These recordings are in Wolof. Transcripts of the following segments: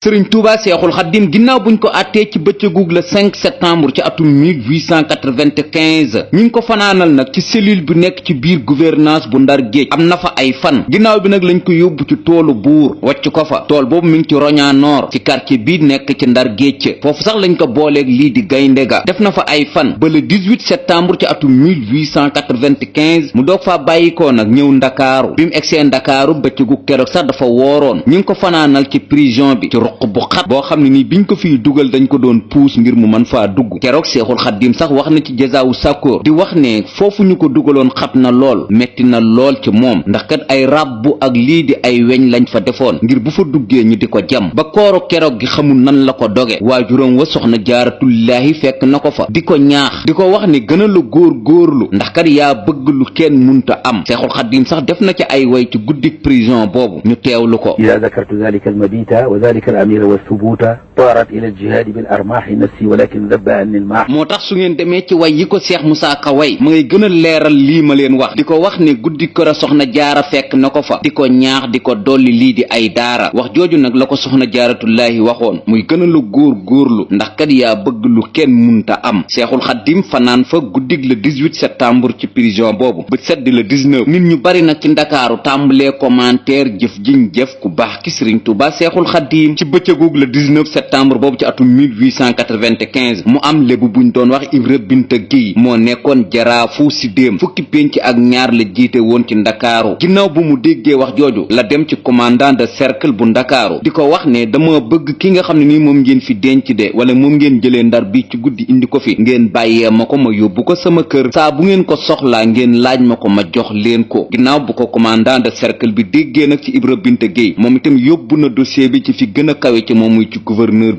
sëriñ Touba Seexul Xaddim ginnaaw buñ ko àttee ci bëccëgug le 5 septembre ci atum 1895 ñi ngi ko fanaanal nag ci cellule bi nekk ci biir gouvernance bu Ndar Géej am na fa ay fan ginnaaw bi nag lañ ko yóbbu ci toolu buur wàcc ko fa tool boobu mi ngi ci Roña Nord ci quartier bii nekk ci Ndar Géej foofu sax lañ ko booleeg lii di gaynde ga def na fa ay fan ba le 18 septembre ci atum 1895 mu doog faa bàyyikoo nag ñëw ndakaaru bi mu egsee ndakaaru bëccëgug keroog sax dafa wooroon ñi ngi ko fanaanal ci prison bi ci ruq bu xat boo xam ne nii biñ ko fiy dugal dañ ko doon puus ngir mu mën faa dugg keroog Seexul Xaddim sax wax na ci Jazaawu Sakkoor di wax ne foofu ñu ko dugaloon xat na lool metti na lool ci moom ndax kat ay ràbbu ak lii di ay weñ lañ fa defoon ngir bu fa duggee ñi di ko jam ba kooro keroog gi xamul nan la ko doge waajuram wa soxna Jaaratullaahi fekk na ko fa di ko ñaax di ko wax ne gën a la góorlu ndax kat yaa bëgg lu kenn munta am Seexul Xaddim sax def na ci ay way ci guddik prison boobu ñu teewlu ko ida dakartu dalika almabita wa dalika alamira walthubuta taarat ila aljihadi bil armahi nafsi walakin dabba anni almah moo tax su ngeen demee ci way yi ko Seex Musaa Ka way ma ngay gën a leeral lii ma leen wax di ko wax ne guddi kër a soxna jaara fekk na ko fa di ko ñaax di ko dolli lii di ay daara wax jooju nag la ko soxna Jaaratullaahi waxoon muy gën a la góorlu ndax kat yaa bëgg lu kenn munta am Seexul Xaddim fanaan fa guddig le 18 septembre ci prison boobu ba sedd le 19 nit ñu bari nag ci ndakaaru tàmbalee commentaire jëf jiñ jëf ku baax ki Sëriñ Tuubaa Seexul Xaddim ci bëccëgug le 19 septembre boobu ci atum 1895 mu am lébu buñ doon wax Ibra Binta Géy moo nekkoon jaraafu Sidéem fukki pénc ak ñaar la jiite woon ci ndakaaru ginnaaw bu mu déggee wax jooju la dem ci commandant de cercle bu ndakaaru di ko wax ne dama bëgg ki nga xam ne nii moom ngeen fi denc de wala moom ngeen jëlee Ndar bi ci guddi indi ko fi ngeen bàyyee ma ko ma yóbbu ko sama kër saa bu ngeen ko soxlaa ngeen laaj ma ko ma jox leen ko ginnaaw bu ko commandant de cercle bi déggee nag ci Ibra Binta Géy moom itam yóbbu na dossier bi ci fi gën a kawe ci moom muy ci gouverneur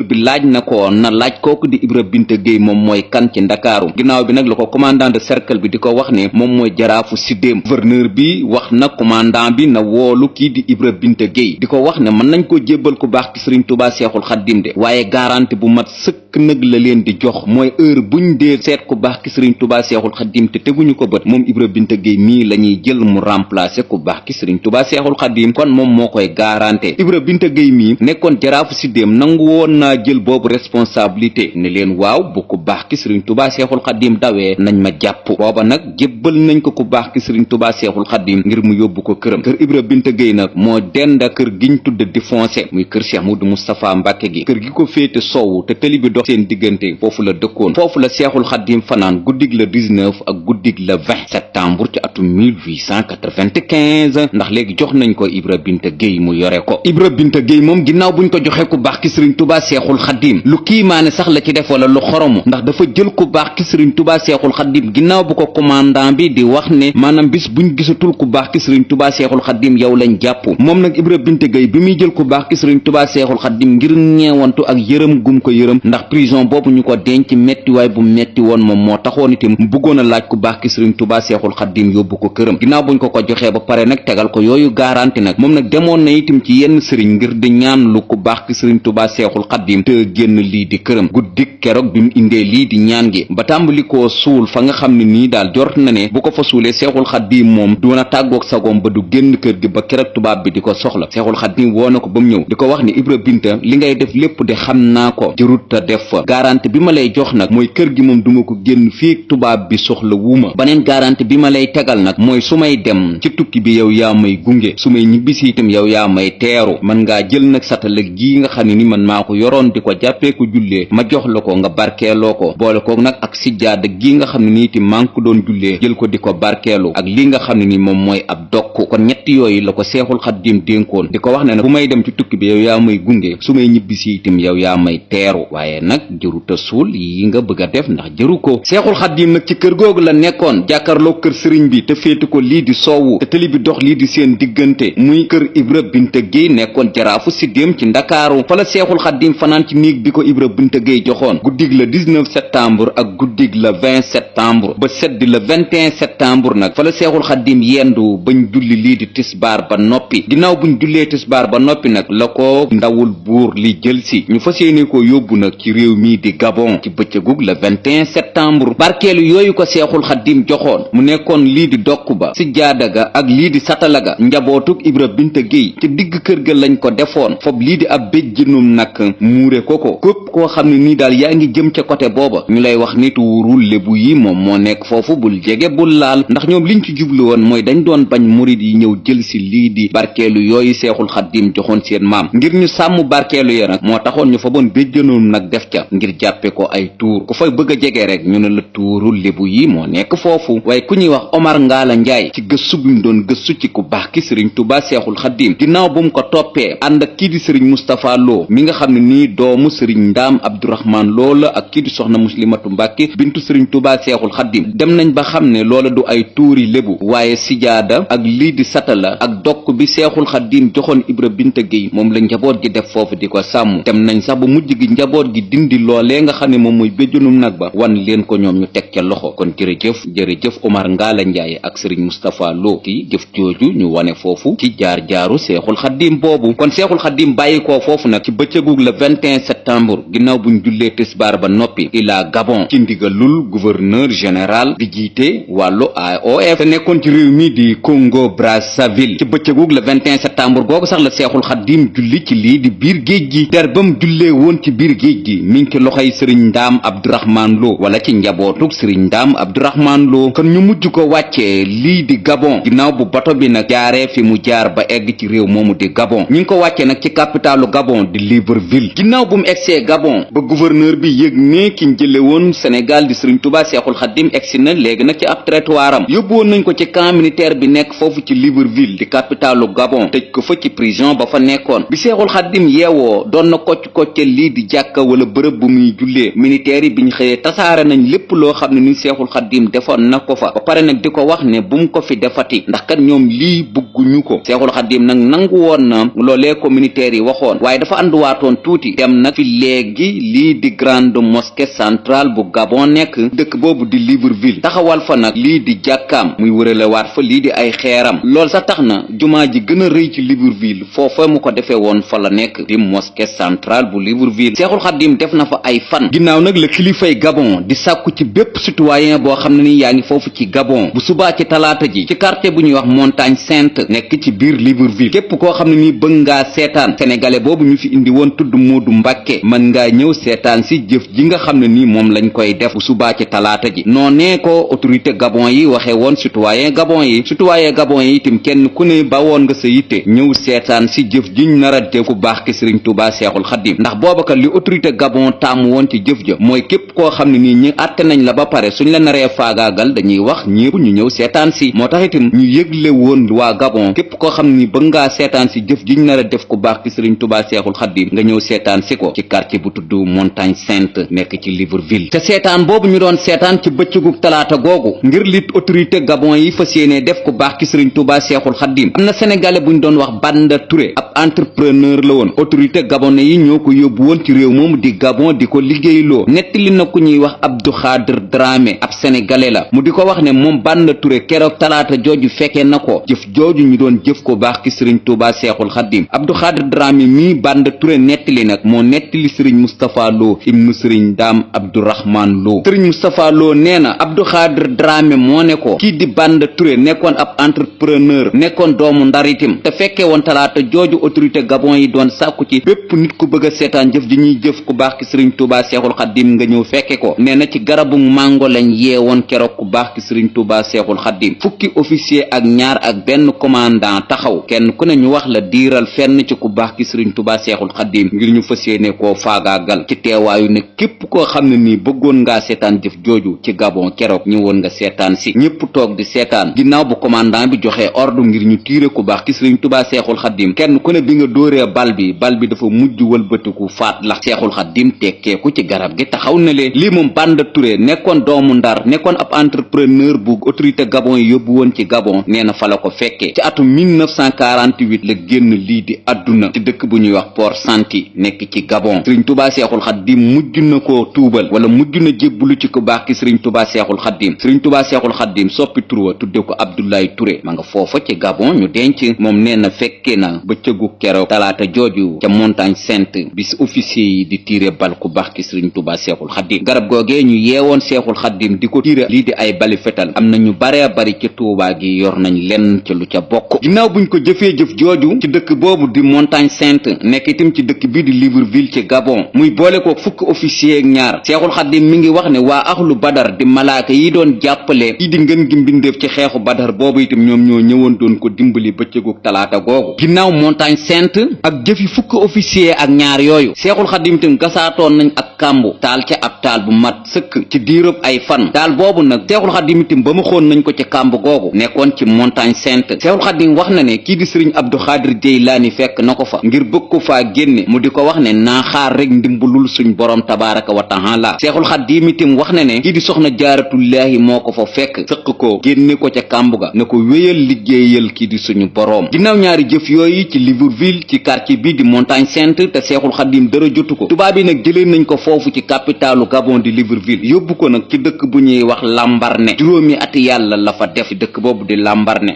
bi laaj na ko na laaj kooku di Ibra Binta Géy moom mooy kan ci ndakaaru ginnaaw bi nag la ko commandant de cercle bi di ko wax ne moom mooy jaraafu Sidéem gouverneur bi wax na commandant bi na woolu kii di Ibra Binta Géy di ko wax ne mën nañ ko jébbal ku baax ki Sëriñ Tuubaa Seexul Xaddim de waaye garantie bu mat sëkk nag la leen di jox mooy heure buñ dee seet ku baax ki Sëriñ Tuubaa Seexul Xaddim te teguñu ko bët moom Ibra Binta Géy mii la ñuy jël mu remplacer ku baax ki Sëriñ Tuubaa Seexul Xaddim kon moom moo koy garanté Ibra Binta Géy mii nekkoon jaraafu Sidéem nangu woon naa jël boobu responsabilité ne leen waaw bu ku baax ki Sëriñ Tuubaa Seexul Xaddim dawee nañ ma jàpp booba nag jébbal nañ ko ku baax ki Sëriñ Tuubaa Seexul Xaddim ngir mu yóbbu ko këram kër Ibra Binta Géy nag moo denda kër giñ tudde di foncé muy kër Cheikh Modou Moustapha Mbàkke gi kër gi ko féete soowu te tëli bi dox seen diggante foofu la dëkkoon foofu la Seexul Xaddim fanaan guddig le 19 ak guddig le 20 septembre ci atum 1895 ndax léegi jox nañ ko Ibra Binta Géy mu yore ko Ibra Binta Géy moom ginnaaw buñ ko joxe ku baax ki Sëriñ Tuubaa Seexul Xaddim lu kiimaane sax la ci def wala lu xoromu ndax dafa jël ku baax ki Sëriñ Tuubaa Seexul Xaddim ginnaaw bu ko commandant bi di wax ne maanaam bis buñ gisatul ku baax ki Sëriñ Tuubaa Seexul Xaddim yow lañ jàpp moom nag Ibra Binta Géy bi muy jël ku baax ki Sëriñ Tuubaa Seexul Xaddim ngir ñeewantu ak yërëm gum ko yërëm ndax prison boobu ñu ko denc mettiwaay bu metti woon moom moo taxoon itam mu bëggoon a laaj ku baax ki Sëriñ Tuubaa Seexul Xaddim yóbbu ko këram ginnaaw buñ ko joxee ba pare nag tegal ko yooyu garanti nag moom nag demoon na itam ci yenn sëriñ ngir di ñaan lu ku baax ki Sëriñ Tuubaa Seexul Xaddim te génn lii di këram guddik keroog bi mu indee lii di ñaan gi ba tàmbali koo suul fa nga xam ne nii daal jort na ne bu ko fa suulee Seexul Xaddim moom doona tàggoog sagoom ba du génn kër gi ba keroog tubaab bi di ko soxla Seexul Xaddim woo na ko ba mu ñëw di ko wax ni Ibra Binta li ngay def lépp de xam naa ko jërut ta def fa garanti bi ma lay jox nag mooy kër gi moom duma ko génn fii tubaab bi soxla wuuma baneen garanti bi ma lay tegal nag mooy su may dem ci tukki bi yow yaa may gunge su may ñibbisi itam yow yaa may teeru man ngaa jël nag satala gii nga xam ne ni man maa ko yoroon di ko jàppee ko jullee ma jox la ko nga barkeeloo ko boole ko nag ak sijjaada gii nga xam ne ni itam maa ngi ko doon jullee jël ko di ko barkeelu ak li nga xam ne ni moom mooy ab dokk kon ñetti yooyu la ko Seexul Xaddim dénkoon di ko wax ne nag bu may dem ci tukki bi yow yaa may gunge su may ñibbisi itam yow yaa may teeru waaye nag jëruta suul yi nga bëgg a def ndax jëru ko Seexul Xaddim nag ci kër googu la nekkoon jàkkaarloo kër sëriñ bi te féete ko lii di soowu te tëli bi dox lii di seen diggante muy kër Ibra Binta Géy nekkoon jaraafu Sidéem ci ndakaaru fa la Seexul Xaddim fanaan ci néeg bi ko Ibra Binta Géy joxoon guddig le 19 septembre ak guddig le 20 septembre ba seddi le 21 septembre nag fa la Seexul Xaddim yendu bañ julli lii di tisbaar ba noppi ginnaaw buñ jullee tisbaar ba noppi nag la ko ndawul buur li jël si ñu fas yéene ko yóbbu nag ci réew mii di Gabon ci bëccëgug le 21 septembre barkeelu yooyu ko Seexul Xaddim joxoon mu nekkoon lii di dokk ba si jaada ga ak lii di satala ga njabootug Ibra Binta Géy ci digg kër ga lañ ko defoon fob lii di ab béjjënum nag muure ko képp koo xam ne nii daal yaa ngi jëm ca côté booba ñu lay wax ni tuurul lébu yi moom moo nekk foofu bul jege bul laal ndax ñoom liñ ci jublu woon mooy dañ doon bañ murid yi ñëw jël si lii di barkeelu yooyu seexul xaddim joxoon seen maam ngir ñu sàmm barkeelu ya nag moo taxoon ñu fa boon béjjënum nag def ca ngir jàppe ko ay tuur ku fay bëgg a jege rek ñu ne la tuurul lébu yi moo nekk foofu. waaye ku ñuy wax Omar Ngalla Njaay ci gëstu bi mu doon gëstu ci ku baax ki sëriñ Tuubaa seexul xaddim ginnaaw bu mu ko toppee ànd ak kii di sëriñ Moustapha Lo mi nga xam ne nii doomu sëriñ Ndaam Abdourahman Lo la ak kii di soxna Muslimatu Mbàkke bintu sëriñ Tuubaa seexul xaddim dem nañ ba xam ne loola du ay tuuri lébu waaye sijaada ak lii di satala ak dokk bi seexul xaddim joxoon Ibra Binta Géy moom la njaboot gi def foofu di ko sàmm dem nañ sax ba mujj gi njaboot gi dindi loolee nga xam ne moom mooy béjjunum nag ba wan leen ko ñoom ñu teg ca loxo kon jërëjëf Omar Ngalla Njaay ak sëriñ Moustapha Lo ki jëf jooju ñu wane foofu ci jaar-jaaru seexul xaddim boobu kon seexul xaddim bàyyi ko foofu nag ci bëccëgug le 21 septembre ginnaaw buñ jullee tisbaar ba noppi ila Gabon ci ndigalul gouverneur général di jiite wàllu AOF te nekkoon ci réew mi di Congo Brazzaville ci bëccëgug le 21 septembre googu sax la seexul xaddim julli ci lii di biir géej gi der bam jullee woon ci biir géej gi mi ngi ci loxoy sëriñ Ndaam Abdourahman Lo wala ci njabootug sëriñ Ndaam Abdourahman Lo kon ñu mujj ko wàccee lii di Gabon ginnaaw bu bato bi nag jaaree fi mu jaar ba egg ci réew moomu di Gabon ñi ngi ko wàccee nag ci capitalu Gabon di Libreville ginnaaw bu mu egsee Gabon ba gouverneur bi yëg ne ki jële woon Sénégal di sëriñ Tuubaa seexul xaddim egsi na léegi nag ci ab trottoir am yóbbu woon nañ ko ci camp militaire bi nekk foofu ci Libreville di capitalu Gabon tëj ko fa ci prison ba fa nekkoon bi seexul xaddim yeewoo doon na kocc-kocce lii di jàkka wala bërëb bu muy jullee militaire yi biñ xëyee tasaare nañ lépp loo xam ne ni seexul xaddim defoon na ko fa ba pare nag di ko wax ne bu mu ko fi defati ndax kat ñoom lii bëgguñu ko seexul xaddim nag nangu woon na loolee ko militaire yi waxoon waaye dafa ànduwaatoon tuuti dem nag fi léegi lii di grande mosquée centrale bu Gabon nekk dëkk boobu di Libreville taxawal fa nag lii di jàkkaam muy wëralewaat fa lii di ay xeeram loolu sax tax na jumaa ji gën a rëy ci Libreville foofa mu ko defee woon fa la nekk di mosquée centrale bu Libreville seexul xaddim def na fa ay fan ginnaaw nag la kilifay Gabon di sàkku ci bépp citoyen boo xam ne ni yaa ngi foofu ci Gabon bu subaa ci talaata ji ci quartier bu ñuy wax Montagne Sainte nekk ci biir Libreville képp koo xam ne ni bëgg ngaa seetaan sénégalais boobu ñu fi indi woon tudd Moodu Mbàkke mën ngaa ñëw seetaan si jëf ji nga xam ne ni moom lañ koy def bu subaa ci talaata ji noonee ko autorité Gabon yi waxee woon citoyen Gabon yi itam kenn ku ne ba woon nga sa yitte ñëw seetaan si jëf jiñ nar a def ku baax ki Sëriñ Tuubaa Seexul Xaddim ndax booba kat li autorité Gabon taamu woon ci jëf ja mooy képp koo xam ne nii ñi àtte nañ la ba pare suñ la naree faagaagal dañuy wax ñépp ñu ñëw seetaan si moo tax itam ñu yëgle woon waa Gabon képp koo xam ne ni bëgg ngaa seetaan si jëf jiñ nar a def ku baax ki Sëriñ Tuubaa Seexul Xaddim nga ñëw seetaan si ko ci quartier bu tudd Montagne Sainte nekk ci Libreville te seetaan boobu ñu doon seetaan ci bëccëgu talaata googu ngir lit autorité Gabon yi fas yéene def ku baax ki Sëriñ Tuubaa Seexul Xaddim am na sénégalais bu ñu doon wax Banda Touré ab entrepreneur la woon autorité gabonais yi ñoo ko yóbbu woon ci réew moomu di Gabon di ko liggéeyloo nettali na ku ñuy wax Abdou Khadir Dramé ab sénégalais la mu di ko wax ne moom Banda Touré keroog talaata jooju fekkee na ko jëf jooju ñu doon jëf ko baax ki Sëriñ Tuubaa Seexul Xaddim Abdou Khadir Dramé mii Banda Touré nettali nag moo nettali Sëriñ Moustapha Lo ibnu Sëriñ Daam Abdourahman Lo Sëriñ Moustapha Lo nee na Abdou Khadir Dramé moo ne ko kii di Banda Touré nekkoon ab entrepreneur nekkoon doomu Ndar itam te fekkee woon talaata jooju autorité Gabon yi doon sàkku ci bépp nit ku bëgg a seetaan jëf ji ñuy jëf ku baax ki Sëriñ Tuubaa Seexul Xaddim nga ñëw fekke ko nee na ci garabu mango lañ yeewoon keroog ku baax ki Sëriñ Tuubaa Seexul Xaddim fukki officier ak ñaar ak benn commandant taxaw kenn ku ne ñu wax la diiral fenn ci ku baax ki Sëriñ Tuubaa Seexul Xaddim ngir ñu fas yéene koo faagaagal ci teewaayu ne képp koo xam ne nii bëggoon ngaa seetaan jëf jooju ci Gabon keroog ñëwoon nga seetaan si ñépp toog di seetaan ginnaaw bu commandant bi joxee ordre ngir ñu tiire ku baax ki Sëriñ Tuubaa Seexul Xaddim kenn ku ne bi nga dóoree bal bi dafa mujj wëlbatiku faat la Seexul Xaddim tekkeeku ci garab gi taxaw na lee lii moom Banda Touré nekkoon doomu Ndar nekkoon ab entrepreneur bu autorité Gabon yi yóbbu woon ci Gabon nee na fa la ko fekkee ci atum 1948 la génn lii di àdduna ci dëkk bu ñuy wax Port-Gentil nekk ci Gabon Sëriñ Tuubaa Seexul Xaddim mujj na koo tuubal wala mujj na jébbalu ci ku baax ki Sëriñ Tuubaa Seexul Xaddim Sëriñ Tuubaa Seexul Xaddim soppi turwa tudde ko Abdoulaye Touré ma nga foofa ci Gabon ñu denc moom nee na fekkee na bëccëgu bëccëgu keroog talaata jooju ca montagne sainte bis officier yi di tiire bal ku baax ki sëriñ Tuubaa seexul xaddim garab googee ñu yeewoon seexul xaddim di ko tiire lii di ay bali fetal am na ñu bare bari ci Tuubaa gi yor nañ lenn ci lu ca bokk ginnaaw buñ ko jëfee jëf jooju ci dëkk boobu di montagne sainte nekk itam ci dëkk bii di Libreville ci Gabon muy boole ko fukk officier ak ñaar seexul xaddim mi ngi wax ne waa axlu badar di malaaka yi doon jàppale kii di ngën gi mbindeef ci xeexu badar boobu itam ñoom ñoo ñëwoon doon ko dimbali bëccëgu talaata googu ginnaaw montagne sainte ak jëfi fukk officier ak ñaar yooyu seexul xaddim itam gasaatoon nañ ak kàmbu taal ca ab taal bu mat sëkk ci diirub ay fan taal boobu nag seexul xaddim itam ba mu xoon nañ ko ci kàmb googu nekkoon ci montagne sainte seexul xaddim wax na ne kii di sëriñ Abdou Xaadir Jeylaani fekk na ko fa ngir bëgg ko faa génne mu di ko wax ne naa xaar rek ndimbalul suñ borom tabaraka wa taala seexul xaddim itam wax na ne kii di soxna jaaratullaahi moo ko fa fekk sëq ko génne ko ca kàmb ga ne ko wéyal liggéeyal kii di suñu boroom ginnaaw ñaari jëf yooyu ci Libreville ci quartier bi di montagne sainte te seexul xaddim dara jotu ko tubaab yi nag jëlee nañ ko foofu ci capitalu Gabon di Libreville yóbbu ko nag ci dëkk bu ñuy wax Lambaréné juróomi ati yàlla la fa def ci dëkk boobu di Lambaréné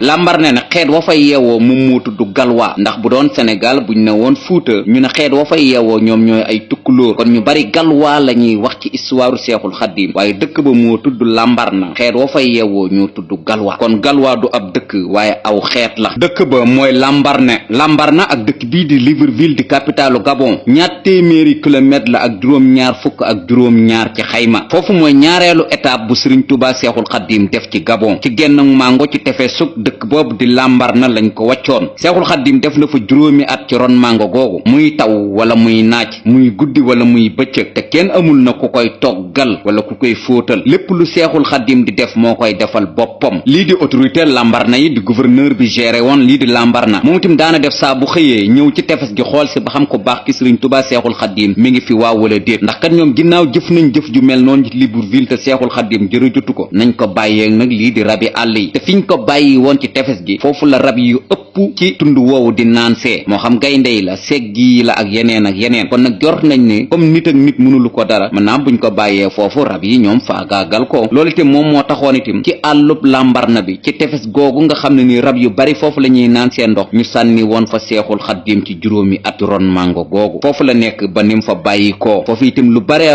nag xeet wa fay yeewoo moom moo tudd galwaa ndax bu doon Sénégal buñ ne woon Fuuta ñu ne xeet wa fay yeewoo ñoom ñooy ay tukkulóor kon ñu bari galwaa la ñuy wax ci histoire seexul xaddim waaye dëkk ba moo tudd Lambaréné xeet wa fay yeewoo ñoo tudd galwaa kon galwaa du ab dëkk waaye aw xeet la dëkk ba mooy Lambaréné ak dëkk bii di Libreville di capitalu Gabon ñaar téeméeri kilomètre la ak juróom-ñaar fukk ak juróom-ñaar ci xayma foofu mooy ñaareelu étape bu sëriñ Tuubaa seexul xaddim def ci Gabon ci genn mango ci tefesug dëkk boobu di Lambaréné lañ ko wàccoon seexul xaddim def na fa juróomi at ci ron mango googu muy taw wala muy naaj muy guddi wala muy bëccëg te kenn amul na ku koy toggal wala ku koy fóotal lépp lu seexul xaddim di def moo koy defal boppam lii di autorité Lambaréné yi di gouverneur bi géré woon lii di Lambaréné moom itam daana def saa bu xëyee ñëw ci tefes gi xool si ba xam ko baax ki sëriñ Tuubaa seexul xaddim mi ngi fi waaw wala déet ndax kat ñoom ginnaaw jëf nañ jëf ju mel noonu ci Libreville te seexul xaddim jërëjotu ko nañ ko bàyyee nag lii di rabi àll yi te fiñ ko bàyyi woon ci tefes gi foofu la rab yu ëpp ci tund woowu di naan see moo xam gaynde yi la segg yi la ak yeneen kon nag jort nañ ne comme nit ak nit mënulu ko dara maanaam buñ ko bàyyee foofu rab yi ñoom faagaagal ko loolu itam moom moo taxoon itam ci àllub Lambaréné bi ci tefes googu nga xam ne ni rab yu bari foofu la ñuy naan seen ndox ñu sànni woon fa seexul xaddim ci juróomi at ron mango googu foofu la nekk ba nim fa bàyyi koo foofu itam lu bare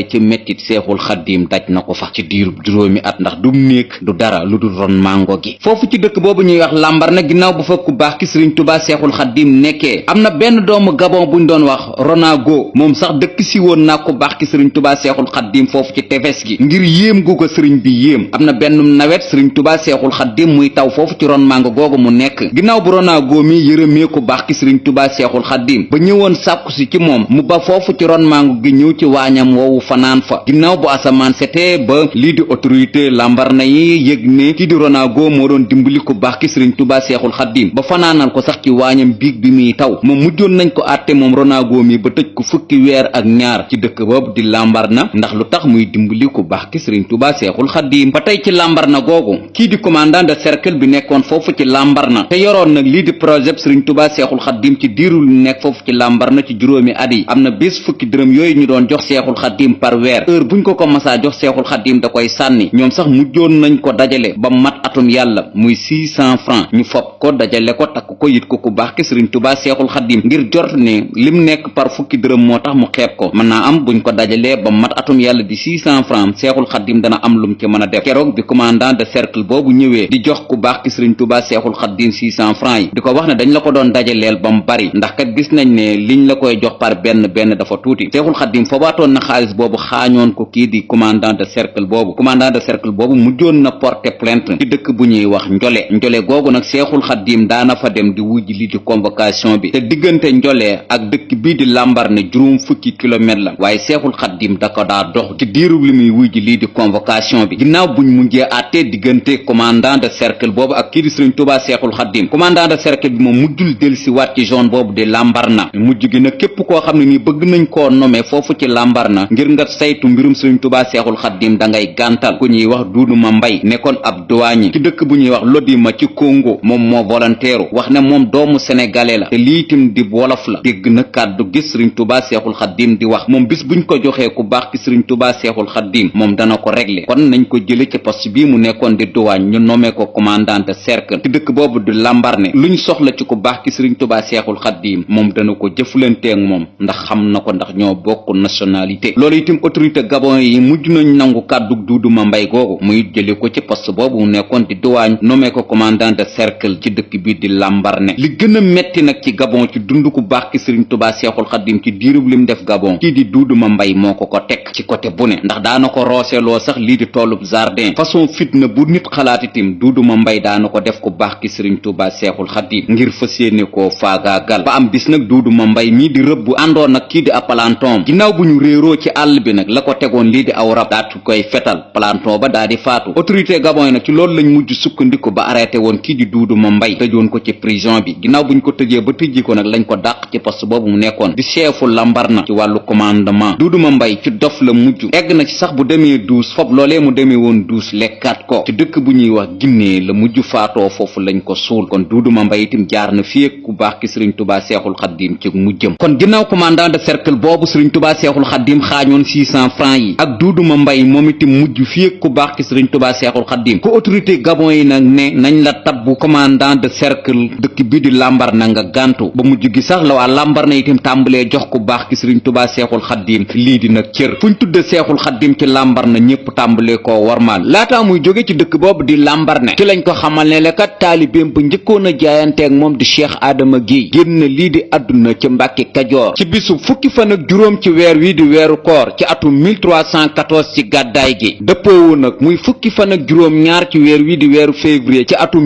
ci mettit seexul xaddim daj na ko fa ci diirub juróomi at ndax du néeg du dara lu dul ron mango gi foofu ci dëkk boobu ñuy wax Lambaréné ginnaaw bu fa ku baax ki sëriñ Tuubaa seexul xaddim nekkee am na benn doomu Gabon buñ doon wax Ronago moom sax dëkk si woon naa ku baax ki sëriñ Tuubaa seexul xaddim foofu ci tefes gi ngir yéem gu ko sëriñ bi yéem am na benn nawet sëriñ Tuubaa seexul xaddim muy taw foofu ci ron mango googu mu nekk ginnaaw bu Ronago mi yërëmee ku baax ki sëriñ Tuubaa seexul xaddim ba ñëwoon sàkku si ci moom mu ba foofu ci ron mango gi ñëw ci waañam woowu fanaan fa ginnaaw bu asamaan setee ba lii di autorité Lambaréné yi yëg ne kii di Ronago moo doon dimbali ku baax ki sëriñ Tuubaa seexul xaddim ba fanaanal ko sax ci waañam biig bi muy taw moom mujjoon nañ ko àtte moom Ronago mi ba tëj ko fukki weer ak ñaar ci dëkk boobu di Lambaréné ndax lu tax muy dimbali ku baax ki sëriñ Tuubaa seexul xaddim ba tey ci Lambaréné googu kii di commandant de cercle bi nekkoon foofu ci Lambaréné te yoroon nag lii di projet sëriñ Tuubaa seexul xaddim ci diirul nekk foofu ci Lambaréné ci juróomi at yi am na bés fukki dërëm yooyu ñu doon jox seexul xaddim par weer heure buñ ko masaa jox seexul xaddim da koy sànni ñoom sax mujjoon nañ ko dajale ba mat atum yàlla muy 600 francs ñu fob ko dajale ko takk ko yit ko ku baax ki sëriñ Tuubaa seexul xaddim ngir jort ne lim nekk par fukki dërëm moo tax mu xeeb ko mën naa am buñ ko dajalee ba mat atum yàlla di 600 francs seexul xaddim dana am lum ci mën a def keroog bi commandant de cercle boobu ñëwee di jox ku baax ki sëriñ Tuubaa seexul xaddim 600 francs yi di ko wax ne dañ la ko doon dajaleel ba mu bari ndax kat gis nañ ne liñ la koy jox par benn dafa tuuti seexul xaddim foobaatoon na xaalis boobu xaañoon ko kii di commandant de cercle boobu mujjoon na porter plainte ci dëkk bu ñuy wax njole googu nag seexul xaddim daana fa dem di wujj li di convocation bi te diggante njole ak dëkk bii di Lambaréné juróom fukki kilomètre la waaye seexul xaddim da ko daa dox ci diirub li muy wujj lii di convocation bi ginnaaw buñ mujjee àttee diggante commandant de cercle boobu ak kii di sëriñ Tuubaa seexul xaddim commandant de cercle bi moom mujjul delsi waat ci zone boobu di Lambaréné mujj gi nag képp koo xam ne nii bëgg nañ koo nommer foofu ci Lambaréné ngir nga saytu mbirum sëriñ Tuubaa seexul xaddim da ngay gàntal ku ñuy wax Duuduma Mbay nekkoon ab douanier ci dëkk bu ñuy wax Lodima ci Congo moom moo volontaire wax ne moom doomu sénégalais la te lii tim di wolof la dégg na kàddu gis sëriñ Tuubaa seexul xaddim di wax wax moom bis buñ ko joxee ku baax ki sëriñ Tuubaa Seexul Xaddim moom dana ko régler kon nañ ko jële ci poste bii mu nekkoon di douane ñu nommé ko commandant de cercle ci dëkk boobu di Lambaréné luñ soxla ci ku baax ki sëriñ Tuubaa Seexul Xaddim moom dana ko jëflanteeg moom ndax xam na ko ndax ñoo bokk nationalité loolu itam autorité gabon yi mujj nañ nangu kàddug Duudu Mambay googu muy jële ko ci poste boobu mu nekkoon di douane nommé ko commandant de cercle ci dëkk bii di Lambaréné li gën a metti nag ci gabon ci dund ku baax ki sëriñ Tuubaa Seexul Xaddim ci diirub lim def gabon kii di Duudu Mambay moo ko teg ci côté bu ne ndax daana ko rooseloo sax lii di toolub jardin façon fitna bu nit xalaat itam Duudu Mambay daana ko def ku baax ki sëriñ Tuubaa Seexul Xaddim ngir fas yéene koo faagaagal ba am bis nag Duudu Mambay mii di rëbb àndoon nag kii di ab palanton ginnaaw bu ñu réeroo ci àll bi nag la ko tegoon lii di aw rab daatu koy fetal palanton ba daa di faatu autorité gabon yi nag ci loolu lañ mujj sukkandiku ba arrêté woon kii di Duudu Mambay tëjoon ko ci prison bi ginnaaw buñ ko tëjee ba tëjji ko nag lañ ko dàq ci poste boobu mu nekkoon di chefu Lambaréné ci wàllu commandement Duudu Mambay ci dof la mujj egg na ci sax bu demee duus fob loolee mu demee woon duus lekkaat ko ci dëkk bu ñuy wax Guinée la mujj faatoo foofu lañ ko suul kon Duudu Mambay itam jaar na fii ak ku baax ki sëriñ Tuubaa Seexul Xaddim ci mujjëm kon ginnaaw commandant de cercle boobu sëriñ Tuubaa Seexul Xaddim xaañoon 600 francs yi ak Duudu Mambay moom itam mujj fii ak ku baax ki sëriñ Tuubaa Seexul Xaddim ko autorité gabon yi nag ne nañ la tabbu commandant de cercle dëkk bi di Lambaréné nga gàntu ba mujj gi sax la waa Lambaréné itam tàmbalee jox ku baax ki sëriñ Tuubaa Seexul Xaddim lii di nag cër fuñ tudde Seexul Xaddim ci Lambaréné ñépp tàmbalee koo warmaal laataa muy jóge ci dëkk boobu di Lambaréné ci lañ ko xamal ne la kat taalibeem ba njëkkoon a jaayanteeg moom di Cheikh Adama Guèye génn lii di àdduna ci Mbàkke Kajoor ci bisu fukki fan ak juróom ci weer wi di weeru koor ci atum 1314 ci gàddaay gi dëppoowu nag muy fukki fan ak juróom ñaar ci weer wi di weeru février ci atum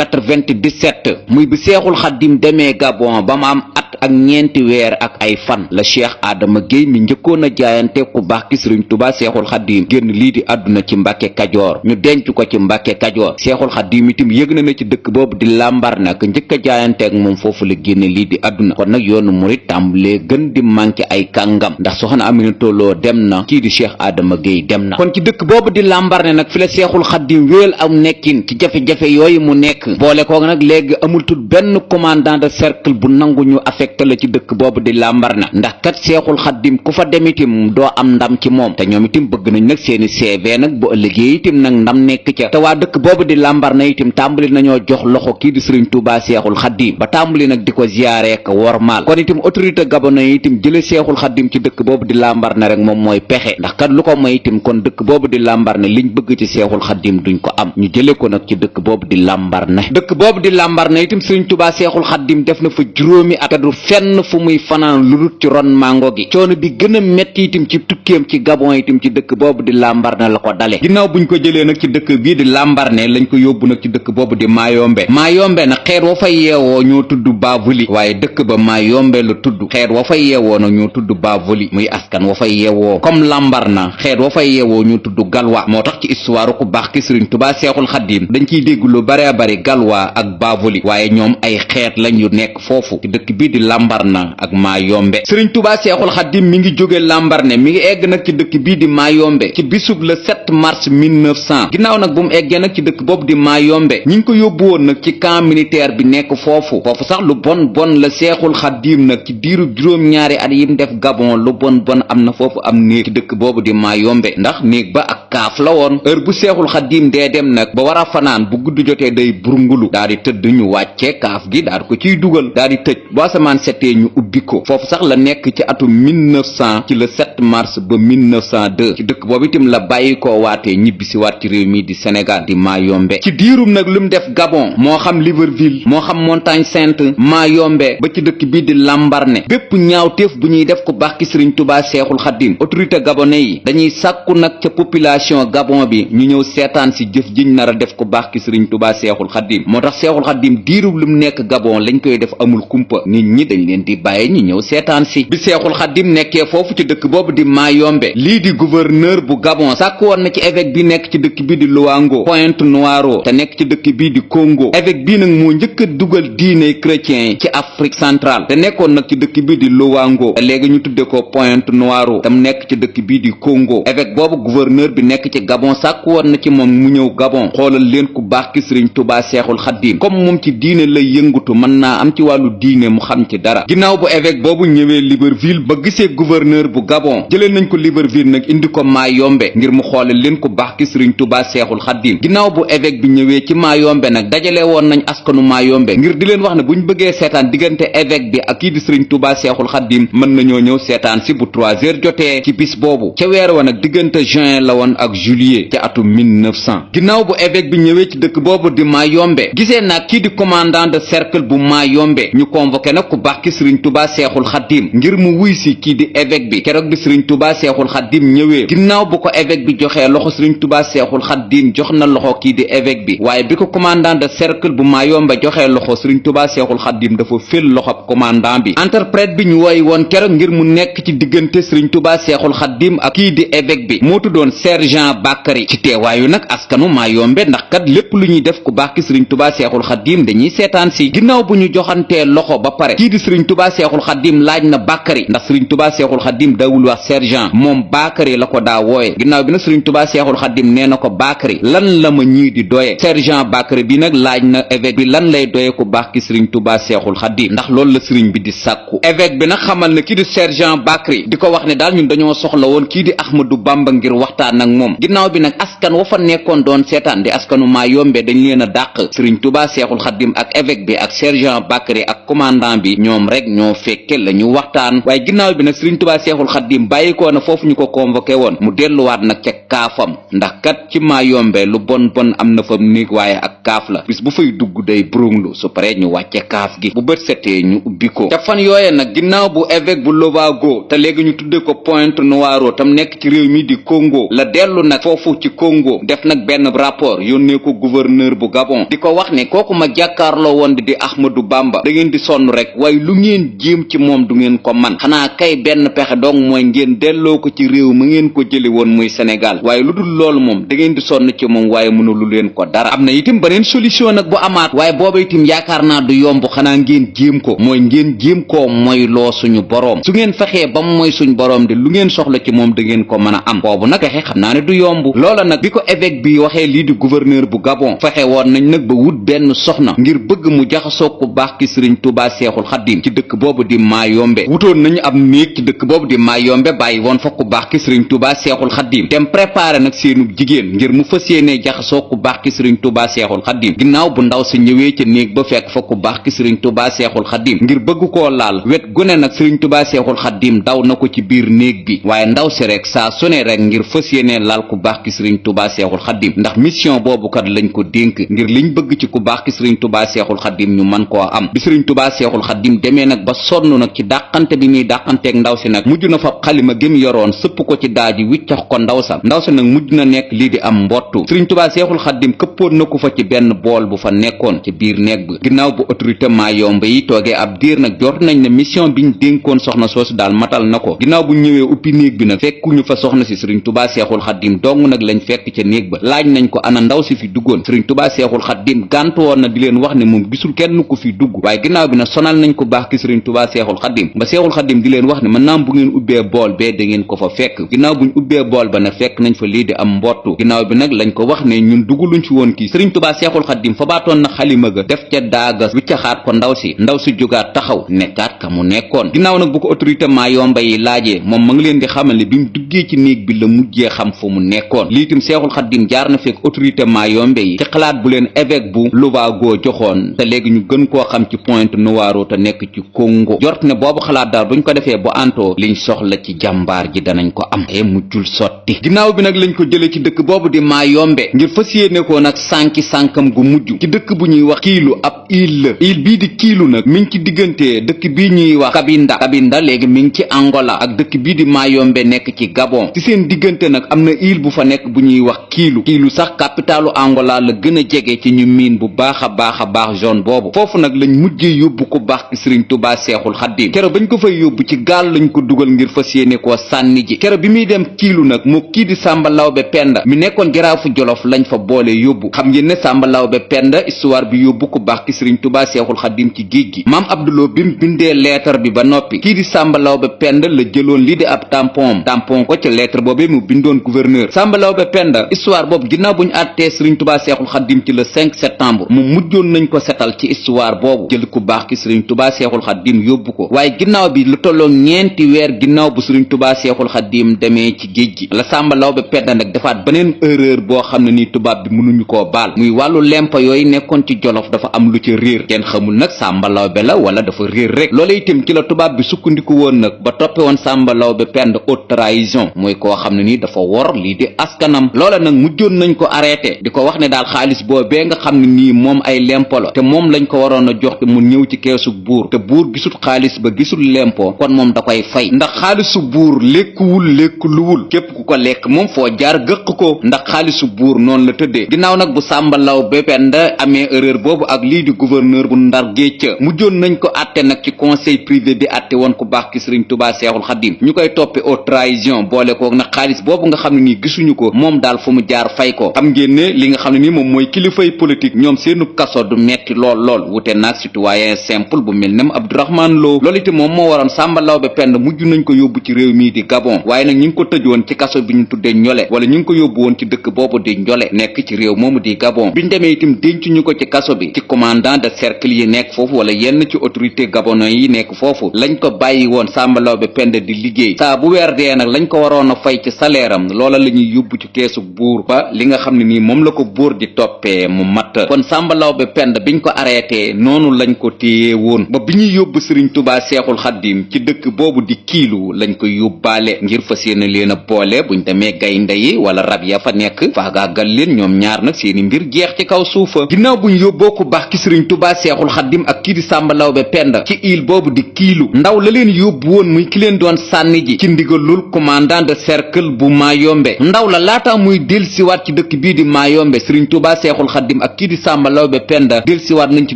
1897 muy bi Seexul Xaddim demee Gabon ba mu am ak ñeenti weer ak ay fan la Cheikh Adama Guèye mi njëkkoon a jaayante ku baax ki sëriñ Tuubaa Seexul Xaddim génn lii di àdduna ci Mbàkke Kajoor ñu denc ko ci Mbàkke Kajoor Seexul Xaddim itam yëg na ci dëkk boobu di Lambaréné nag njëkk a jaayante ak moom foofu la génne lii di àdduna kon nag yoonu murit tàmbalee gën di manqué ay kàngam ndax soxna Aminata Lo dem na kii di Cheikh Adama Guèye dem na kon ci dëkk boobu di Lambaréné nag fi la Seexul Xaddim wéel am nekkin ci jafe-jafe yooyu mu nekk boole ko nag léegi amul tut benn commandant de cercle bu nangu ñu affecté la ci dëkk boobu di Lambaréné ndax kat Seexul Xaddim ku fa dem itam doo am ndam ci moom te ñoom itam bëgg nañ nag seeni CV nag bu ëllëgee itam nag ndam nekk ca te waa dëkk boobu di Lambaréné itam tàmbali nañoo jox loxo kii di sëriñ Tuubaa Seexul Xaddim ba tàmbali nag di ko ziyaare ak wormaal kon itam autorité gabonais itam jële Seexul Xaddim ci dëkk boobu di Lambaréné rek moom mooy pexe ndax kat lu ko may itam kon dëkk boobu di Lambaréné liñ bëgg ci Seexul Xaddim duñ ko am ñu jële ko nag ci dëkk boobu di Lambaréné dëkk boobu di Lambaréné itam sëriñ Tuubaa Seexul Xaddim def na fa juróomi at te du fenn fu muy fanaan lu dul ci ron mango gi coono bi gën a metti itam ci tukkeem ci Gabon itam ci dëkk boobu di Lambaréné la ko dale ginnaaw buñ ko jëlee nag ci dëkk bii di Lambaréné lañ ko yóbbu nag ci dëkk boobu di Mayombe nag xeet wa fa yeewoo ñoo tudd Bavoli waaye dëkk ba Mayombe la tudd xeet wa fa yeewoo nag ñoo tudd Bavoli muy askan wa fa yeewoo comme Lambaréné xeet wa fa yeewoo ñoo tudd Galwa moo tax ci histoire ku baax ki Sëriñ Tuubaa Seexul Xaddim dañ ciy dégg lu bare bari Galwa ak Bavoli waaye ñoom ay xeet lañ yu nekk foofu ci dëkk bii di Lambaréné ak Mayombe Sëriñ Tuubaa Seexul Xaddim mi ngi jóge Lambaréné mi ngi egg nag ci dëkk bii di Mayombe ci bisub le 7 mars 1900 ginnaaw nag bu mu eggee nag ci dëkk boobu di Mayombe ñi ngi ko yóbbu woon nag ci camp militaire bi nekk foofu sax lu bon la Seexul Xaddim nag ci diiru juróom-ñaari at yim def Gabon lu bon am na foofu am néeg ci dëkk boobu di Mayombe ndax néeg ba ak kaaf la woon heure bu Seexul Xaddim dee dem nag ba war a fanaan bu gudd jotee day burngulu daal di tëdd ñu wàccee kaaf gi daal di ko ciy dugal daal di tëj boo asamaan setee ñu ubbi ko foofu sax la nekk ci atum 1900 ci le 7 mars ba 1902 ci dëkk boobu itam la bàyyi koo waatee ñibbisi waat ci réew mi di Sénégal di Mayombe ci diirum nag lu mu def Gabon moo xam Libreville moo xam Montagne Sainte Mayombe ba ci dëkk bii di Lambaréné bépp ñaawteef bu ñuy def ku baax ki Sëriñ Tuubaa Seexul Xaddim autorité gabonais yi dañuy sàkku nag ca population Gabon bi ñu ñëw seetaan si jëf jiñ nar a def ku baax ki Sëriñ Tuubaa Seexul Xaddim moo tax Seexul Xaddim diirub lu mu nekk Gabon lañ koy def amul kumpa nit ñi dañ leen di bàyyi ñu ñëw seetaan si bi Seexul Xaddim nekkee foofu ci dëkk boobu di Mayombe lii di gouverneur bu Gabon sàkku woon na ci évêque bi nekk ci dëkk bii di Luango Pointe-Noire te nekk ci dëkk bii di Congo évêque bii nag moo njëkk a dugal diine chrétien yi ci Afrique centrale te nekkoon nag ci dëkk bii di Luango te léegi ñu tudde ko Pointe-Noire tam nekk ci dëkk bii di Congo évêque boobu gouverneur bi nekk ci Gabon sàkku woon na ci moom mu ñëw Gabon. xoolal leen ku baax ki sëriñ Tuubaa Seexul Xaddiim comme moom ci diine lay yëngutu mën naa am ci wàllu diine mu xam ci dara. ginnaaw bu évêque boobu ñëwee Libreville ba gisee gouverneur bu Gabon jëlee nañ ko Libreville nag indi ko Mayombe ngir mu xoolal leen ku baax ki sëriñ Tuubaa Seexul Xaddiim ginnaaw bu évêque bi ñëwee ci Mayombe nag dajale woon nañ askanu Mayombe ngir di leen wax ne buñ bëggee seetaan diggante évêque bi ak kii di sëriñ Tuubaa Seexul Xaddiim mën nañoo ñëw seetaan si bu 3 heures jotee ci bis boobu ca weer wa nag diggante juin la woon ak juillet ca atum 1900. ginnaaw bu évêque bi ñëwee ci dëkk boobu di Mayombe gisee nag kii di commandant de cercle bu Mayombe ñu convoqué nag ku baax ki sëriñ Tuubaa Seexul Xaddiim ngir mu wuy si kii di évêque bi keroog bi sëriñ Tuubaa Seexul Xaddiim ñëwee ginnaaw bu ko évêque bi joxee loxo sëriñ Tuubaa Seexul Xaddiim jox na loxo kii di évêque bi waaye bi ko commandant de cercle bu Mayombe joxee loxo sëriñ Tuubaa Seexul Xaddiim dafa fél loxob commandant bi. interprète bi ñu woy woon keroog ngir mu nekk ci diggante sëriñ Tuubaa Seexul Xaddiim ak kii di évêque bi moo tuddoon sergent Bakary ci teewaayu nag askanu Mayombe ndax kat lépp lu ñuy def ku baax ki sëriñ Tuubaa Seexul Xaddiim dañuy seetaan si. ginnaaw bu ñu joxantee loxo ba pare kii di sëriñ Tuubaa Seexul Xaddiim laaj na Bakary ndax sëriñ Tuubaa Seexul Xaddiim daawul wax sergent moom Bakary la ko daa wooye ginnaaw bi nag sëriñ Tuubaa Seexul Xaddiim nee na ko Bakary lan la ma ñii di doye sergent Bakary bi nag laaj na évêque bi lan lay doye ku baax ki sëriñ Tuubaa Seexul Xaddiim ndax loolu la sëriñ bi di sàkku. évêque bi nag xamal na kii di sergent Bakary di ko wax ne daal ñun dañoo soxla woon kii di Ahmadou Bamba ngir waxtaan ak moom ginnaaw bi nag askan wa fa nekkoon doon seetaan di askanu Mayombe dañ leen a dàq sëriñ Tuubaa Seexul Xaddiim ak évêque bi ak sergent Bakary ak commandant bi ñoom rek ñoo fekke la ñu waxtaan waaye ginnaaw bi nag sëriñ Tuubaa Seexul Xaddiim bàyyikoo na foofu ñu ko convoqué woon mu delluwaat nag ca kaafam ndax kat ci Mayombe lu bon am na fa néeg waaye ak kaaf la bis bu fay dugg day brunglu su pare ñu wàcce kaaf gi bu bët setee ñu ubbi ko. ca fan yooye nag ginnaaw bu évêque bu Lovago te léegi ñu tudde ko Pointe-Noire tam nekk ci réew mi di Congo la dellu nag foofu ci Congo def nag benn rapport yónnee ko gouverneur bu Gabon di ko wax ne kooku ma jàkkaarloo woon di Ahmadou Bamba da ngeen di sonn rek waaye lu ngeen jéem ci moom du ngeen ko man xanaa kay benn pexe dong mooy ngeen delloo ko ci réew ma ngeen ko jële woon muy Sénégal waaye lu dul loolu moom da ngeen di sonn ci moom waaye mënulu leen ko dara. am na itam beneen solution nag bu amaat waaye booba itam yaakaar naa du yomb xanaa ngeen jéem ko mooy ngeen jéem koo mooy loo suñu boroom su ngeen fexee ba mooy suñu boroom de lu ngeen soxla ci moom da ngeen ko mën a am boobu nag fexe xam naa ne du yomb. loola nag bi ko évêque bi waxee lii di gouverneur bu Gabon fexe woon nañ nag ba wut benn soxna ngir bëgg mu jaxasoo ku baax ki sëriñ Tuubaa Seexul Xaddiim ci dëkk boobu di Mayombe wutoon nañu am néeg ci dëkk boobu di Mayombe bàyyi woon fa ku baax ki sëriñ Tuubaa Seexul Xaddiim dem préparé nag seenu jigéen ngir mu fas yéenee jaxasoo ku baax ki sëriñ Tuubaa Seexul Xaddiim ginnaaw bu ndaw si ñëwee ca néeg ba fekk fa ku baax ki sëriñ Tuubaa Seexul Xaddiim ngir bëgg koo laal wet gu ne nag sëriñ Tuubaa Seexul Xaddiim daw na ko ci biir néeg bi waaye ndaw si rek saa su ne rek ngir fas yéenee laal ku baax ki sëriñ Tuubaa Seexul Xaddiim ndax mission boobu kat lañ ko dénk ngir liñ bëgg ci ku baax ki sëriñ Tuubaa Seexul Xaddiim ñu man koo am bi sëriñ Tuubaa Seexul Xaddiim demee nag ba sonn nag ci dàqante bi muy dàqanteeg ndaw si nag mujj na fa xalima gém yoroon sëpp ko ci daaji wiccax ko ndaw sa nag mujj na nekk lii di am mbottu sëriñ Tuubaa Seexul Xaddiim këppoon na ko fa ci benn bool bu fa nekkoon ci biir néeg ba ginnaaw bu autorité Mayombe yi toogee ab diir nag jort nañ ne mission biñ dénkoon soxna soosu daal matal na ko ginnaaw bu ñëwee uppi néeg bi nag fekkuñu fa soxna si sëriñ Tuubaa Seexul Xaddiim dong nag lañ fekk ca néeg ba laaj nañ ko ana ndaw si fi duggoon sëriñ Tuubaa Seexul Xaddiim gàntu woon na di leen wax ne moom gisul kenn ku fi dugg waaye ginnaaw bi nag sonal nañ ko baax ki sëriñ Tuubaa Seexul Xaddiim ba Seexul Xaddiim di leen wax ne mën naam bu ngeen ubbee bool bee da ngeen ko fa fekk ginnaaw buñ ubbee bool ba nag fekk nañ fa lii di am mbottu ginnaaw bi nag lañ ko wax ne ñun duguluñ ci woon kii sëriñ Tuubaa Seexul Xaddiim fa baatoon na xalima ga def ca daaga wiccaxaat ko ndaw si jógaat taxaw nekkaat ka mu nekkoon ginnaaw nag bu ko autorité Mayombe yi laajee moom ma ngi leen di xamal ne bi mu duggee ci néeg bi la mujjee xam fu mu nekkoon lii itam Seexul Xaddiim jaar na fekk autorité Mayombe yi ci xalaat bu leen évêque bu Lovago joxoon te léegi ñu gën koo xam ci Pointe-Noire te nekk ci Congo jort ne boobu xalaat daal buñ ko defee bu antoo liñ soxla ci jàmbaar ji danañ ko am te mujjul sotti ginnaaw bi nag lañ ko jëlee ci dëkk boobu di Mayombe ngir fas yéene ko nag sànkam gu mujj ci dëkk bu ñuy wax Kiilu ab île la île bii di Kiilu nag mi ngi ci diggante dëkk bii ñuy wax Cabinda léegi mi ngi ci Angola ak dëkk bii di Mayombe nekk ci Gabon ci seen diggante nag am na île bu fa nekk bu ñuy wax Kiilu sax capitalu Angola la gën a jege ci ñu miin bu baax a baax zone boobu foofu nag lañ mujjee yóbbu ko baax ki sëriñ Tuubaa Seexul Xaddiim kero bañ ko fay yóbbu ci gaal lañ ko dugal ngir fas yéene koo sànni ji kero bi muy dem Kiilu nag moo kii di Sàmba Lawbe Penda mi nekkoon jaraafu Jolof lañ fa boole yóbbu xam ngeen ne Sàmba Lawbe Penda histoire bi yóbbu ko baax ki sëriñ Tuubaa Seexul Xaddiim ci géej gi maam Abduloo bi mu bindee lettre bi ba noppi kii di Sàmba Lawbe Penda la jëloon lii di ab tampon ko ca lettre boobee mu bindoon gouverneur Samba Laobé Penda histoire boobu ginnaaw bu ñu àttee Serigne Touba Seexul Xaddim ci le 5 septembre mu mujjoon nañ ko setal ci histoire boobu jël ku baax ki Serigne Touba Seexul Xaddim yóbbu ko waaye ginnaaw bi lu tolloo ñeenti weer ginnaaw bu Serigne Touba Seexul Xaddim demee ci géej gi la Samba Laobé Penda nag defaat beneen erreur boo xam ne nii tubaab bi mënuñu koo baal muy wàllu lempa yooyu nekkoon ci Jolof dafa am lu ci réer kenn xamul nag Samba Laobé la wala dafa réer rek loola itam ci la tubaab bi sukkandiku woon nag ba toppe woon Samba Laobé Penda haute trahison mooy koo xam ne nii dafa wor lii di askanam loola nag mujjoon nañ ko arrêté di ko wax ne daal xaalis boobee nga xam ne nii moom ay lempo la te moom lañ ko waroon a jox te mu ñëw ci keesu buur te buur gisul xaalis ba gisul lempo kon moom da koy fay ndax xaalisu buur lekkuwul lekkuluwul képp ku ko lekk moom foo jaar gëq ko ndax xaalisu buur noonu la tëddee ginnaaw nag bu Samba Laobé Penda amee erreur boobu ak lii di gouverneur bu Ndar Géej mujjoon nañ ko àtte nag ci conseil privé bi àtte woon ku baax ki Serigne Touba Seexul Xaddim ñu koy toppe haute trahison boole ko nag xaalis boobu nga xam ne nii gisuñu ko moom daal fu mu jaar fay ko xam ngeen ne li nga xam ne nii moom mooy kilifay politique ñoom seenu kaso du metti lool wute naag citoyen simple bu mel ne Abdourahmane Lo loolu itam moom moo waroon Samba Laobé Penda mujj nañ ko yóbbu ci réew mii di Gabon waaye nag ñu ngi ko tëjoon ci kaso bi ñu tuddee Njole wala ñu ngi ko yóbbu woon ci dëkk boobu di Njole nekk ci réew moomu di Gabon biñ demee itam denc ñu ko ci kaso bi ci commandant de cercle yi nekk foofu wala yenn ci autorité gabonais yi nekk foofu lañ ko bàyyi woon Samba Laobé Penda di liggéey saa bu weer dee nag lañ ko waroon a fay ci salaire am loola la ñuy yóbbu ci keesu buur ba li nga xam ne nii moom la ko buur di toppee mu matt kon Samba Laobé Penda biñ ko arrêté noonu lañ ko téye woon ba bi ñuy yóbbu Serigne Touba Seexul Xaddim ci dëkk boobu di Kiilu lañ ko yóbbaale ngir fas yéene leen a boole buñ demee gaynde yi wala rab ya fa nekk faagaagal leen ñoom ñaar nag seeni mbir jeex ci kaw suufa ginnaaw buñ yóbboo ku baax ki Serigne Touba Seexul Xaddim ak kii di Samba Laobé Penda ci île boobu di Kiilu ndaw la leen yóbbu woon muy ki leen doon sànni ji ci ndigalul commandant de cercle bu Mayombe ndaw la laata muy delsiwaat ci dëkk bii di Mayombe Serigne Touba Seexul Xaddim ak kii di Samba Laobé Penda delsiwaat nañ ci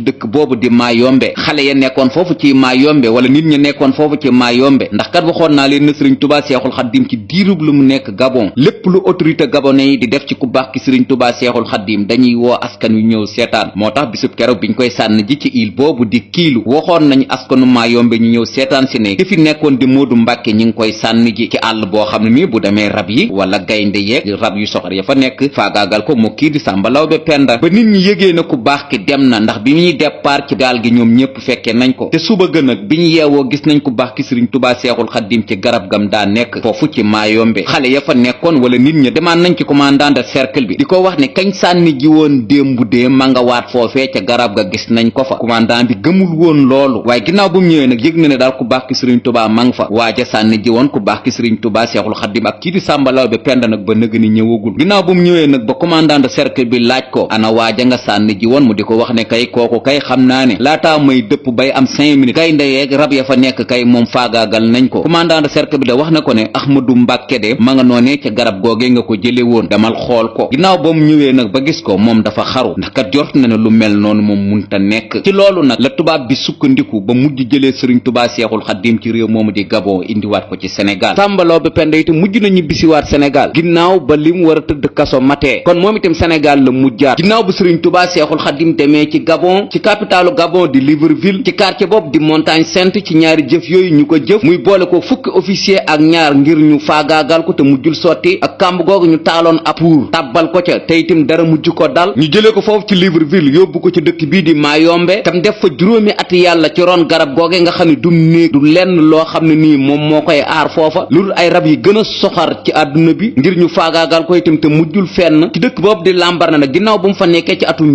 dëkk boobu di Mayombe xale ya nekkoon foofu ci Mayombe wala nit ña nekkoon foofu ci Mayombe ndax kat waxoon naa leen ne Serigne Touba Seexul Xaddim ci diirub lu mu nekk Gabon lépp lu autorité gabonais yi di def ci ku baax ki Serigne Touba Seexul Xaddim dañuy woo askan wi ñëw seetaan moo tax bisub keroog biñ koy sànn ji ci île boobu di Kiilu waxoon nañ askanu Mayombe ñu ñëw seetaan si ne ki fi nekkoon di Moodu Mbàkke ñi ngi koy sànn ji ci àll boo xam ne nii bu demee rab yi wala gaynde yeeg rab yu soxor ya fa nekk faagaagal ko moo kii di Samba Laobé Penda ba nit ñi yëgee na ku baax ki dem na ndax bi ñuy départ ci gaal gi ñoom ñépp fekkee nañ ko te suba gën ak bi ñu yeewoo gis nañ ku baax ki Serigne Touba Seexul Xaddim ci garab gam daa nekk foofu ci Mayombe xale ya fa nekkoon wala nit ña demaan nañ ci commandant de cercle bi di ko wax ne kañ sànni ji woon démbu dee ma nga waat foofee ca garab ga gis nañ ko fa commandant bi gëmul woon loolu waaye ginnaaw bu mu ñëwee nag yëg na ne daal ku baax ki Serigne Touba ma nga fa waaja sànni ji woon ku baax ki Serigne Touba Seexul Xaddim ak kii di Samba Laobé Penda nag ba nëg ni ñëwagul ginnaaw bu mu ñëwee nag ba commandant de cercle bi laaj ko ana waaja nga sànni ji woon mu di ko wax ne kay kooku kay xam naa ne laataa may dëpp bay am 5 minutes kay ndeyeeg rab ya fa nekk kay moom faagaagal nañ ko commandant de cercle bi de wax na ko ne Ahmadou Mbàkke de ma nga noonee ca garab googee nga ko jële woon damal xool ko ginnaaw ba mu ñëwee nag ba gis ko moom dafa xaru ndax kat jort na ne lu mel noonu moom munta nekk ci loolu nag la tubaab bi sukkandiku ba mujj jëlee Serigne Touba Seexul Xaddim ci réew moomu di Gabon indiwaat ko ci Sénégal Samba Laobé Penda itam mujj na ñibbisiwaat Sénégal ginnaaw ba li mu war a tëdd kaso matee kon moom itam Sénégal la mujjaat ginnaaw bu Serigne Touba Seexul Xaddim demee ci Gabon ci capitalu Gabon di Libreville ci quartier boobu di Montagne Sainte ci ñaari jëf yooyu ñu ko jëf muy boole ko fukki officier ak ñaar ngir ñu faagaagal ko te mujjul sotti ak kàmb googu ñu taaloon ab pour tàbbal ko ca te itam dara mujj ko dal ñu jëlee ko foofu ci Libreville yóbbu ko ci dëkk bii di Mayombe tam def fa juróomi ati yàlla ci ron garab googe nga xam ne du néeg du lenn loo xam ne nii moom moo koy aar foofa lu dul ay rab yi gën a soxar ci àdduna bi ngir ñu faagaagal ko itam te mujjul fenn ci dëkk boobu di Lambaréné nag ginnaaw bu mu fa nekkee ci atum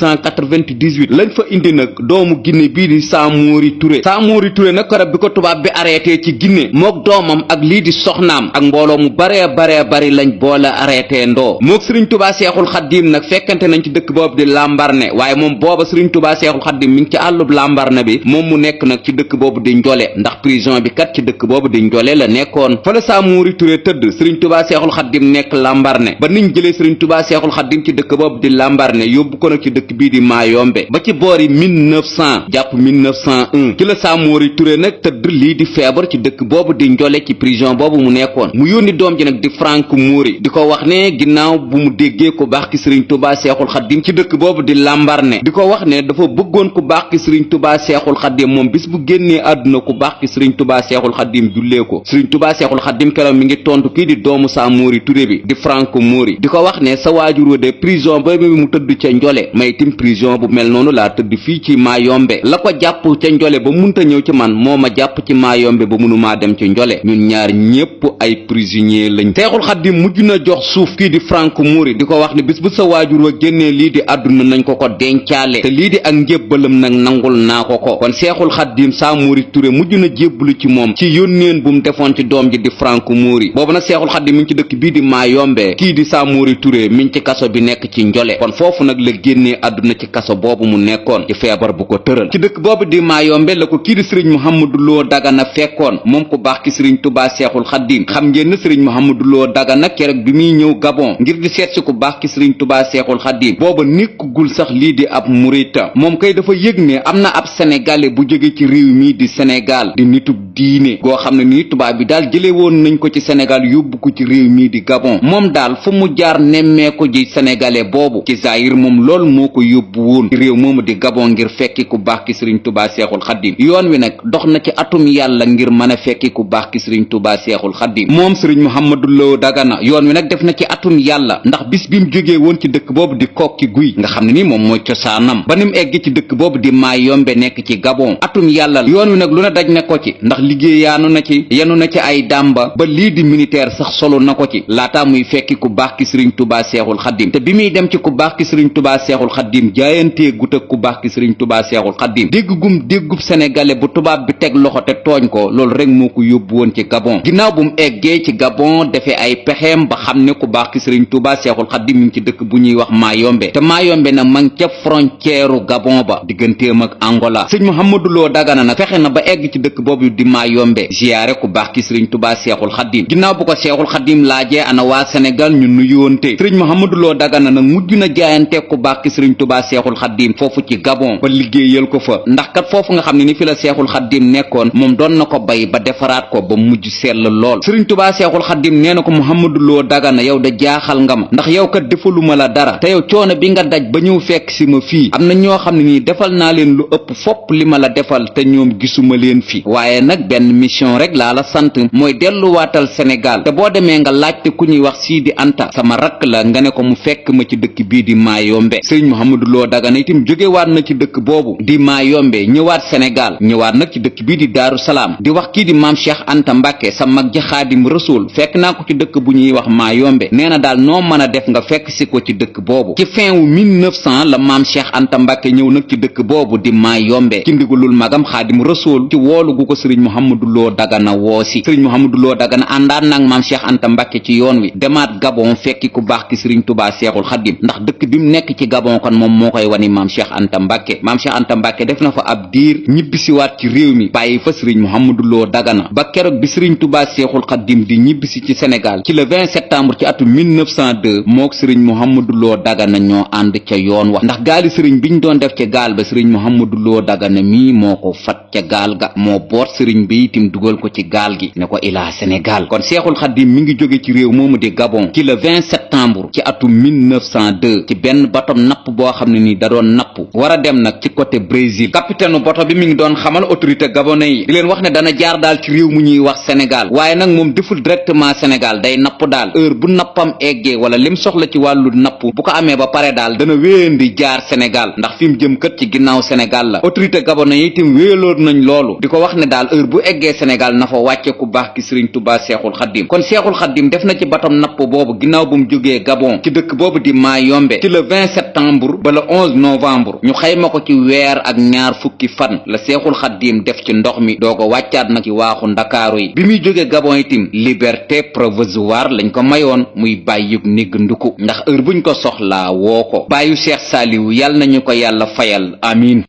1898 lañ fa indi nag doomu Guinée bii di Samori Touré nag korab bi ko tubaab bi arrêté ci Guinée mook doomam ak lii di soxnaam ak mbooloo mu baree bari lañ boole arrêté ndoo mook Serigne Touba Seexul Xaddim nag fekkante nañ ci dëkk boobu di Lambaréné waaye moom booba Serigne Touba Seexul Xaddim mi ngi ci àllub Lambaréné bi moom mu nekk nag ci dëkk boobu di Njole ndax prison bi kat ci dëkk boobu di Njole la nekkoon fa la Samori Touré tëdd Serigne Touba Seexul Xaddim nekk Lambaréné ba niñ jëlee Serigne Touba Seexul Xaddim ci dëkk boobu di Lambaréné yóbbu ko nag ci dëkk bii di Mayombe ba ci boori 1900 jàpp 1901 ci la Samori Touré nag tëdd lii di feebar ci dëkk boobu di Njole ci prison boobu mu nekkoon mu yónni doom ji nag di Franck Mori di ko wax ne ginnaaw bu mu déggee ku baax ki Serigne Touba Seexul Xaddim ci dëkk boobu di Lambaréné di ko wax ne dafa bëggoon ku baax ki Serigne Touba Seexul Xaddim moom bis bu génnee àdduna ku baax ki Serigne Touba Seexul Xaddim jullee ko Serigne Touba Seexul Xaddim keroog mi ngi tontu kii di doomu Samori Touré bi di Franco Mori di ko wax ne sa waajur wa de prison ba mu tëdd ca Njole ma itim prison bu mel noonu laa tëdd fii ci Mayombe la ko jàpp ca Njole ba munta ñëw ci man moo ma jàpp ci Mayombe ba mënumaa dem ci Njole ñun ñaar ñépp ay prisonnier lañ. Seexul Xaddim mujj na jox suuf kii di Franco Mori di ko wax ne bis bu sa waajur wa génnee lii di àdduna nañ ko dencaale te lii di ak njébbalam nag nangul naa ko kon Seexul Xaddim Samori Touré mujj na jébbalu ci moom ci yónneen bu mu defoon ci doom ji di Franco Mori boobu nag Seexul Xaddim mi ngi ci dëkk bii di Mayombe kii di Samori Touré mi ngi ci kaso bi nekk ci Njole kon foofu nag la génnee àdduna ci kaso boobu mu nekkoon ci feebar bu ko tëral ci dëkk boobu di Mayombe la ko kii di Sëriñ Mouhamadou Lo Dagana fekkoon moom ku baax ki Sëriñ Tuubaa Seexul Xaddim xam ngeen ne Sëriñ Mouhamadou Lo Dagana keroog bi muy ñëw Gabon ngir di seet si ku baax ki Sëriñ Tuubaa Seexul Xaddim booba nekkagul sax lii di ab murita moom kay dafa yëg ne am na ab sénégalais bu jóge ci réew mi di Sénégal di nitub diine goo xam ne nii tubaab bi daal jëlee woon nañ ko ci Sénégal yóbbu ko ci réew mi di Gabon moom daal fu mu jaar nemmee ko ji sénégalais boobu ci zahir moom lool moo ko yóbbu woon ci réew moomu di Gabon ngir fekki ku baax ki Sëriñ Tuubaa Seexul Xaddim yoon wi nag dox na ci atum yàlla ngir mën a fekki ku baax ki Sëriñ Tuubaa Seexul Xaddim moom Sëriñ Mouhamadou Lo Dagana yoon wi nag def na ci atum yàlla ndax bis bi mu jógee woon ci dëkk boobu di Kokki Guy nga xam ne ni moom mooy cosaanam ba ni mu egg ci dëkk boobu di Mayombe nekk ci Gabon atum yàlla yoon wi nag lu ne daj na ko ci ndax liggéeyaanu na ci yenu na ci ay dàmba ba lii di militaire sax solo na ko ci laata muy fekki ku baax ki Sëriñ Tuubaa Seexul Xaddim te bi muy dem ci ku baax ki Sëriñ Tuubaa Seexul Xaddim jaayantee gut ak ku baax ki Sëriñ Tuubaa Seexul Xaddim déggub sénégalais bu tubaab bi teg loxo te tooñ ko loolu rek moo ko yóbbu woon ci Gabon ginnaaw bu mu eggee ci Gabon defee ay pexeem ba xam ne ku baax ki Sëriñ Tuubaa Seexul Xaddim mi ngi ci dëkk bu ñuy wax Mayombe te Mayombe nag ma ngi ca frontière Gabon ba digganteem ak Angola sëñ Mouhamadou Lo Dagana nag fexe na ba egg ci dëkk boobu di Mayombe ziyaare ku baax ki Sëriñ Tuubaa Seexul Xaddim ginnaaw bu ko Seexul Xaddim laajee ana waa Sénégal ñu nuyoonte sëriñ Mouhamadou Lo Dagana nag mujj na jaayante ku baax ki Sëriñ Tuubaa Seexul Xaddim foofu ci Gabon ba liggéeyal ko fa ndax kat foofu nga xam ne ni fi la Seexul Xaddim nekkoon moom doon na ko bay ba defaraat ko ba mujj sell lool Sëriñ Tuubaa Seexul Xaddim nee na ko Mouhamadou Lo Dagana yow da jaaxal nga ma ndax yow kat defaluma la dara te yow coono bi nga daj ba ñëw fekk si ma fii am na ñoo xam ne nii defal naa leen lu ëpp fopp li ma la defal te ñoom gisuma leen fi waaye nag benn mission rek laa la sant mooy delluwaatal Sénégal te boo demee nga laajte ku ñuy wax Sidi Anta sama rakk la nga ne ko mu fekk ma ci dëkk bii di Mayombe Sëriñ Mouhamadou Lo Dagana itam jógewaat na ci dëkk boobu di Mayombe ñëwaat Sénégal ñëwaat nag ci dëkk bii di Daaru Salaam di wax kii di maam Cheikh Anta Mbàkke sa mag ja Xaadim Rasuul fekk naa ko ci dëkk bu ñuy wax Mayombe nee na daal noo mën a def nga fekk si ko ci dëkk boobu ci fin wu 1900 la maam Cheikh Anta Mbàkke ñëw nag ci dëkk boobu di Mayombe ci ndigalul magam Xaadim Rasuul ci woolu gu ko Sëriñ Mouhamadou Lo Dagana woosi Sëriñ Mouhamadou Lo Dagana àndaan nag maam Cheikh Anta Mbàkke ci yoon wi demaat Gabon fekki ku baax ki Sëriñ Tuubaa Seexul Xaddim ndax dëkk bi mu nekk ci Gabon kon moom moo koy wani maam Cheikh Anta Mbàkke maam Cheikh Anta Mbàkke def na fa ab diir ñibbisiwaat ci réew mi bàyyi fa Sëriñ Mouhamadou Lo Dagana ba keroog bi Sëriñ Tuubaa Seexul Xaddim di ñibbisi ci Sénégal ci le 20 septembre ci atum 1902 mook Sëriñ Mouhamadou Lo Dagana ñoo ànd ca yoon wa ndax gaali sëriñ biñ doon def ca gaal ba Sëriñ Mouhamadou Lo Dagana mii moo ko fat ca gaal ga moo boot sëriñ bi itam dugal ko ci gaal gi ne ko ilaa Sénégal kon Seexul Xaddim mi ngi jóge ci réew moomu di Gabon ci le 20 septembre ci atum 1902 ci benn batom napp boo xam ne ni da doon napp war a dem nag ci côté Brésil capitaine bato bi mi ngi doon xamal autorité gabonais yi di leen wax ne dana jaar daal ci réew mu ñuy wax Sénégal waaye nag moom deful directement Sénégal day napp daal heure bu nappam eggee wala lim soxla ci wàllu napp bu ko amee ba pare daal dana wéyandi jaar Sénégal ndax fi mu jëm kët ci ginnaaw Sénégal la autorité gabonais yi itam wéyaloon nañ loolu di ko wax ne daal heure bu eggee Sénégal na fa wàcce ku baax ki Sëriñ Tuubaa Seexul Xaddim kon Seexul Xaddim def na ci batom napp boobu ginnaaw bu mu jógee Gabon ci dëkk boobu di Mayombe ci le 20 septembre ba le 11 novembre ñu xayma ko ci weer ak ñaar fukki fan la Seexul Xaddim def ci ndox mi dooga wàccaat nag ci waaxu Ndakaaru yi bi muy jógee Gabon itam liberté provisoire lañ ko mayoon muy bàyyub nigg nduku ndax heure buñ ko soxlaa woo ko bàyyu Cheikh Saliou yàlla nañu ko yàlla fayal amiin